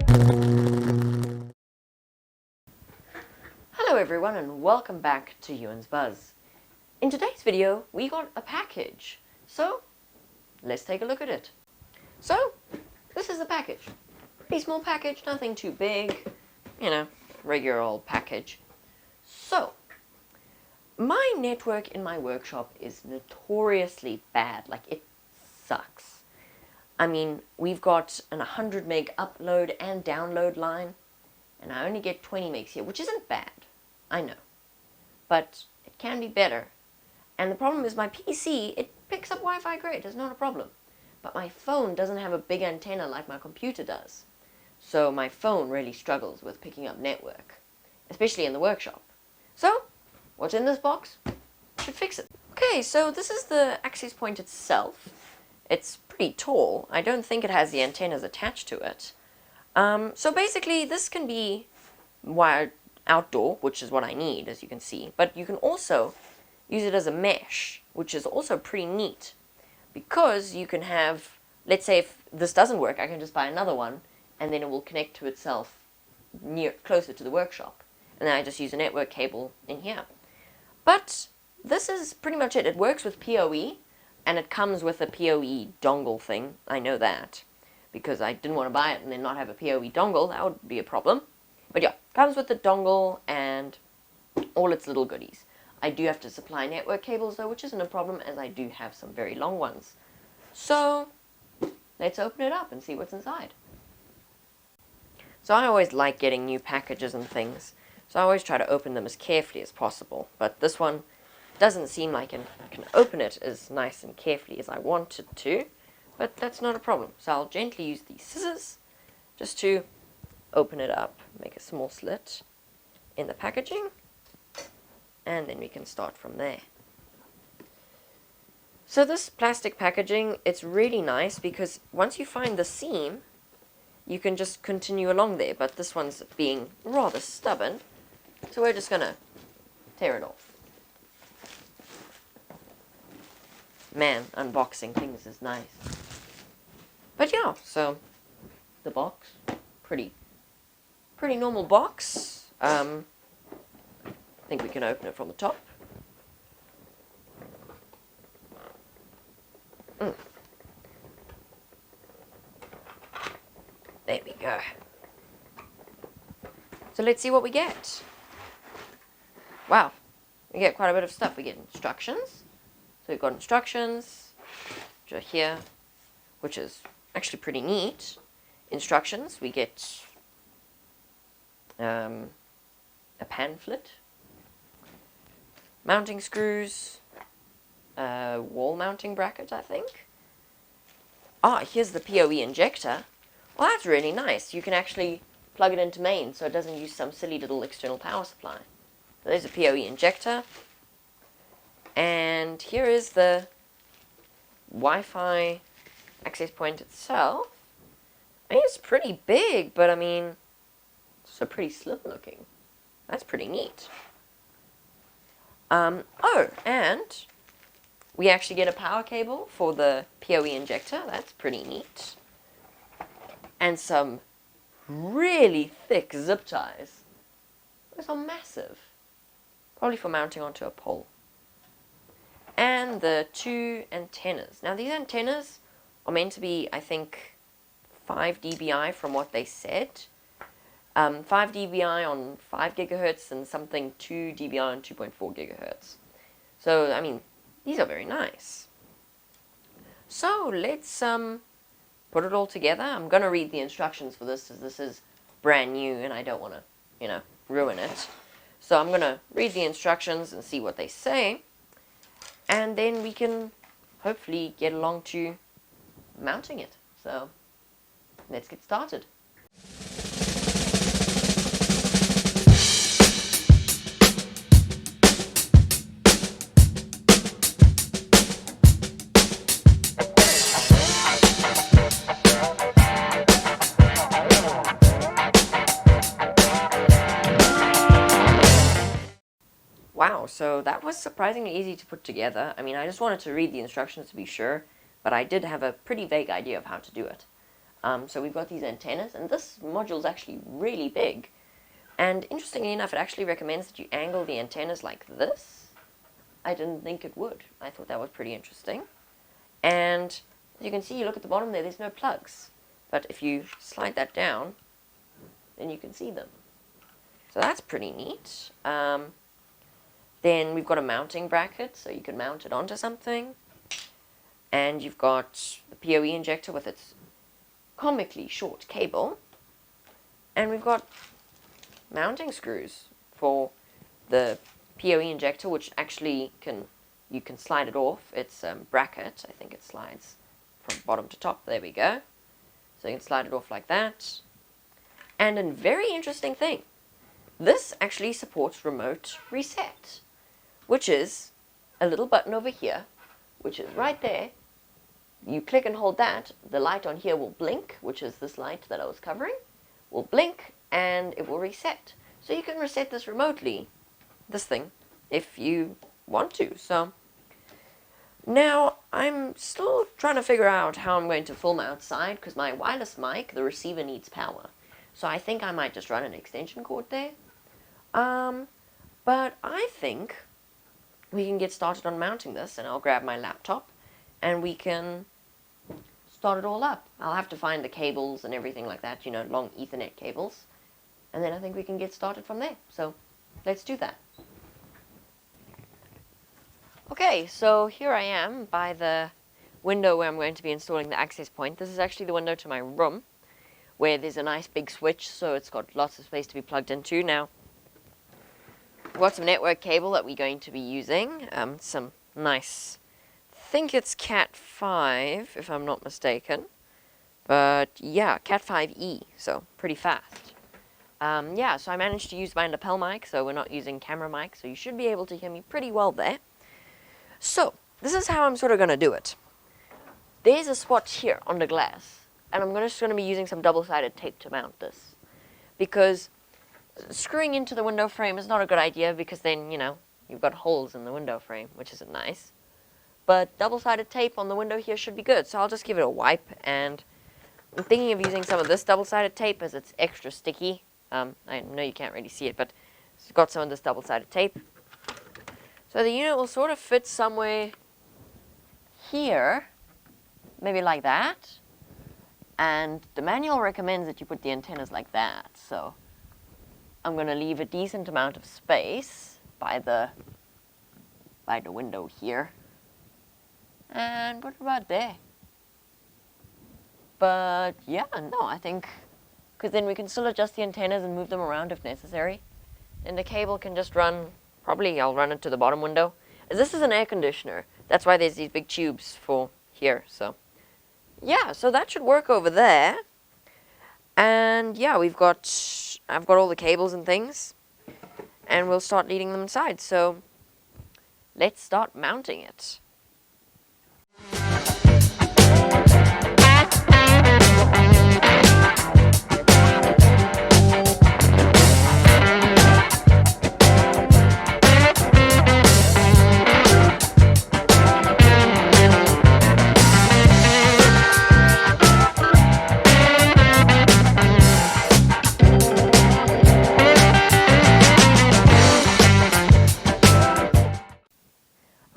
Hello everyone and welcome back to Ewan's Buzz. In today's video we got a package, so let's take a look at it. So this is the package. Pretty small package, nothing too big, regular old package. So my network in my workshop is notoriously bad, like it sucks. I mean, we've got an 100 meg upload and download line, and I only get 20 megs here, which isn't bad, I know. But it can be better. And the problem is my PC, it picks up Wi-Fi great, it's not a problem. But my phone doesn't have a big antenna like my computer does. So my phone really struggles with picking up network, especially in the workshop. So, what's in this box? Should fix it. Okay, so this is the access point itself. It's pretty tall. I don't think it has the antennas attached to it. So basically this can be wired outdoor, which is what I need, as you can see. But you can also use it as a mesh, which is also pretty neat. Because you can have, let's say if this doesn't work, I can just buy another one, and then it will connect to itself closer to the workshop. And then I just use a network cable in here. But this is pretty much it. It works with PoE, and it comes with a PoE dongle thing. I know that, because I didn't want to buy it and then not have a PoE dongle. That would be a problem. But yeah, comes with the dongle and all its little goodies. I do have to supply network cables though, which isn't a problem, as I do have some very long ones. So let's open it up and see what's inside. So I always like getting new packages and things, so I always try to open them as carefully as possible. But this one doesn't seem like I can open it as nice and carefully as I wanted to, but that's not a problem. So I'll gently use these scissors just to open it up, make a small slit in the packaging, and then we can start from there. So this plastic packaging, it's really nice because once you find the seam, you can just continue along there, but this one's being rather stubborn, so we're just gonna tear it off. Man, unboxing things is nice. But yeah, so the box, pretty normal box. I think we can open it from the top. There we go. So let's see what we get. Wow, we get quite a bit of stuff. We get instructions. So we've got instructions, which are here, which is actually pretty neat. Instructions, we get a pamphlet, mounting screws, wall mounting bracket, I think. Ah, here's the PoE injector. Well, that's really nice. You can actually plug it into main, so it doesn't use some silly little external power supply. So there's a PoE injector. And here is the Wi-Fi access point itself. I mean, it's pretty big, but I mean, it's pretty slim looking. That's pretty neat. Oh, and we actually get a power cable for the PoE injector. That's pretty neat. And some really thick zip ties. Those are massive. Probably for mounting onto a pole. And the two antennas. Now these antennas are meant to be, I think, 5 dBi from what they said. 5 dBi on 5 gigahertz and something 2 dBi on 2.4 gigahertz. So, I mean, these are very nice. So, let's put it all together. I'm going to read the instructions for this, as this is brand new and I don't want to, ruin it. So I'm going to read the instructions and see what they say. And then we can hopefully get along to mounting it. So, let's get started. Wow, so that was surprisingly easy to put together. I mean, I just wanted to read the instructions to be sure, but I did have a pretty vague idea of how to do it. So we've got these antennas, and this module is actually really big. And interestingly enough, it actually recommends that you angle the antennas like this. I didn't think it would. I thought that was pretty interesting. And as you can see, you look at the bottom there, there's no plugs. But if you slide that down, then you can see them. So that's pretty neat. Then we've got a mounting bracket, so you can mount it onto something. And you've got the PoE injector with its comically short cable. And we've got mounting screws for the PoE injector, which actually you can slide it off. It's a bracket. I think it slides from bottom to top. There we go. So you can slide it off like that. And a very interesting thing, this actually supports remote reset, which is a little button over here, which is right there. You click and hold that, the light on here will blink, which is this light that I was covering, will blink, and it will reset. So you can reset this remotely, this thing, if you want to. So now I'm still trying to figure out how I'm going to film outside, because my wireless mic, the receiver needs power. So I think I might just run an extension cord there. But I think we can get started on mounting this, and I'll grab my laptop and we can start it all up. I'll have to find the cables and everything like that, you know, long Ethernet cables. And then I think we can get started from there. So let's do that. Okay, so here I am by the window where I'm going to be installing the access point. This is actually the window to my room, where there's a nice big switch, so it's got lots of space to be plugged into. Now, we've got some network cable that we're going to be using. Some nice, I think it's Cat 5, if I'm not mistaken. But yeah, Cat 5e, so pretty fast. Yeah, so I managed to use my lapel mic, so we're not using camera mic, so you should be able to hear me pretty well there. So, this is how I'm sort of going to do it. There's a spot here on the glass, and I'm just going to be using some double-sided tape to mount this. Because screwing into the window frame is not a good idea, because then, you know, you've got holes in the window frame, which isn't nice. But double-sided tape on the window here should be good, so I'll just give it a wipe, and I'm thinking of using some of this double-sided tape as it's extra sticky. I know you can't really see it, but it's got some of this double-sided tape. So the unit will sort of fit somewhere here, maybe like that. And the manual recommends that you put the antennas like that. So I'm going to leave a decent amount of space by the window here. And what about there? But yeah, no, I think, because then we can still adjust the antennas and move them around if necessary. And the cable can just run, probably I'll run it to the bottom window. As this is an air conditioner, that's why there's these big tubes for here, so. Yeah, so that should work over there. And yeah, I've got all the cables and things. And we'll start leading them inside, so let's start mounting it.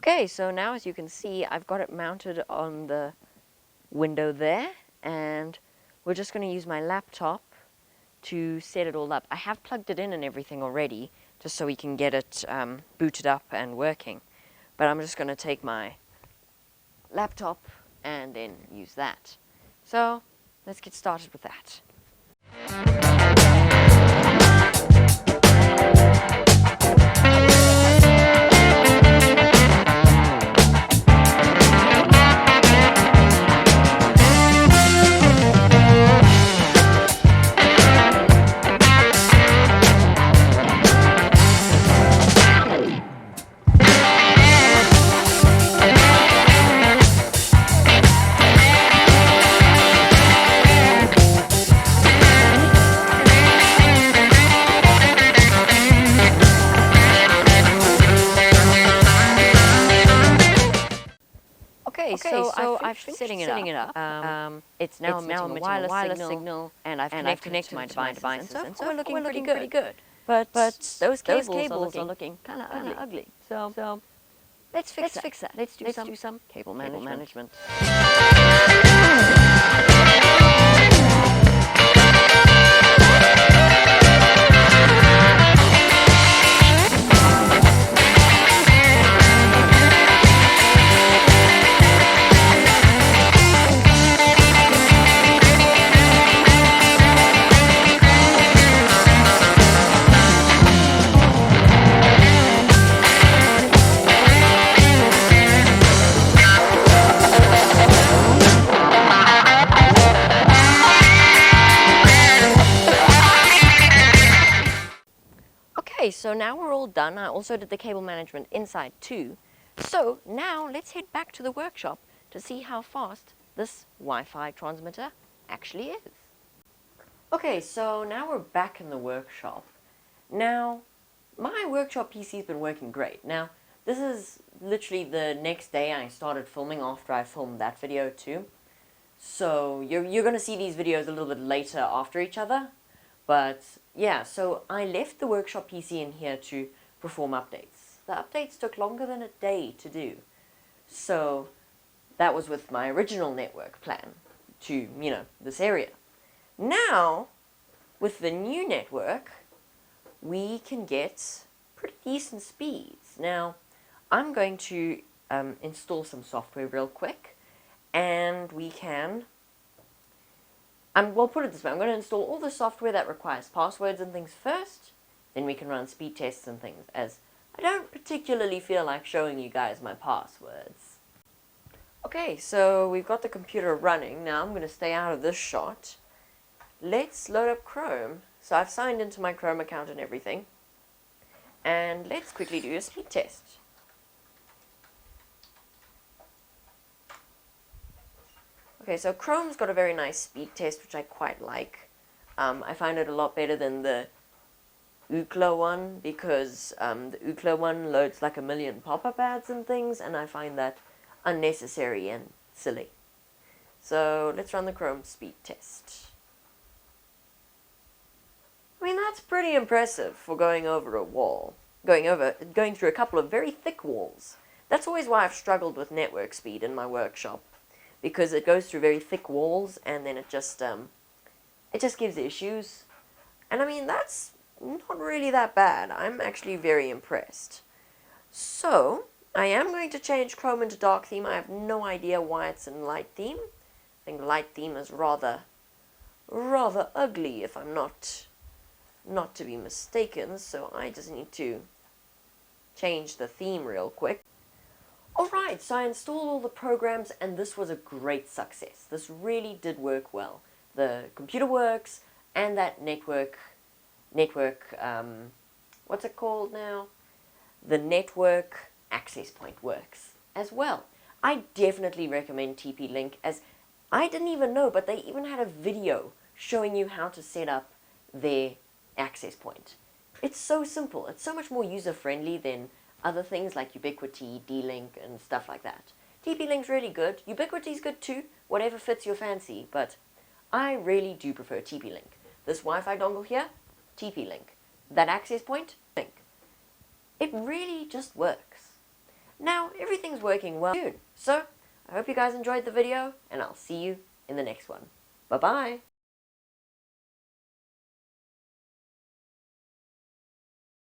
Okay, so now as you can see, I've got it mounted on the window there, and we're just going to use my laptop to set it all up. I have plugged it in and everything already, just so we can get it booted up and working. But I'm just going to take my laptop and then use that. So let's get started with that. I've finished setting it up. It's now emitting a wireless signal, and I've connected to my devices, and so we're looking pretty good. But those cables are looking kind of ugly. So let's fix that. Let's do some cable management. Okay, so now we're all done. I also did the cable management inside too. So now let's head back to the workshop to see how fast this Wi-Fi transmitter actually is. Okay, so now we're back in the workshop. Now, my workshop PC's been working great. Now, this is literally the next day I started filming after I filmed that video too. So you're going to see these videos a little bit later after each other. But yeah, so I left the workshop PC in here to perform updates. The updates took longer than a day to do. So that was with my original network plan to, this area. Now, with the new network, we can get pretty decent speeds. Now, I'm going to install some software real quick, and we can... we'll put it this way, I'm going to install all the software that requires passwords and things first, then we can run speed tests and things, as I don't particularly feel like showing you guys my passwords. Okay, so we've got the computer running. Now I'm going to stay out of this shot. Let's load up Chrome. So I've signed into my Chrome account and everything. And let's quickly do a speed test. Okay, so Chrome's got a very nice speed test, which I quite like. I find it a lot better than the Ookla one, because the Ookla one loads like a million pop-up ads and things, and I find that unnecessary and silly. So let's run the Chrome speed test. I mean, that's pretty impressive for going over a wall. Going through a couple of very thick walls. That's always why I've struggled with network speed in my workshop, because it goes through very thick walls, and then it just gives issues. And I mean, that's not really that bad. I'm actually very impressed. So, I am going to change Chrome into dark theme. I have no idea why it's in light theme. I think light theme is rather ugly, if I'm not to be mistaken, so I just need to change the theme real quick. Alright, so I installed all the programs, and this was a great success. This really did work well. The computer works, and that network, what's it called now? The network access point works as well. I definitely recommend TP-Link, as I didn't even know, but they even had a video showing you how to set up their access point. It's so simple. It's so much more user-friendly than other things like Ubiquiti, D-Link, and stuff like that. TP-Link's really good. Ubiquiti's good too, whatever fits your fancy, but I really do prefer TP-Link. This Wi-Fi dongle here, TP-Link. That access point, Link. It really just works. Now, everything's working well soon, so I hope you guys enjoyed the video, and I'll see you in the next one. Bye-bye!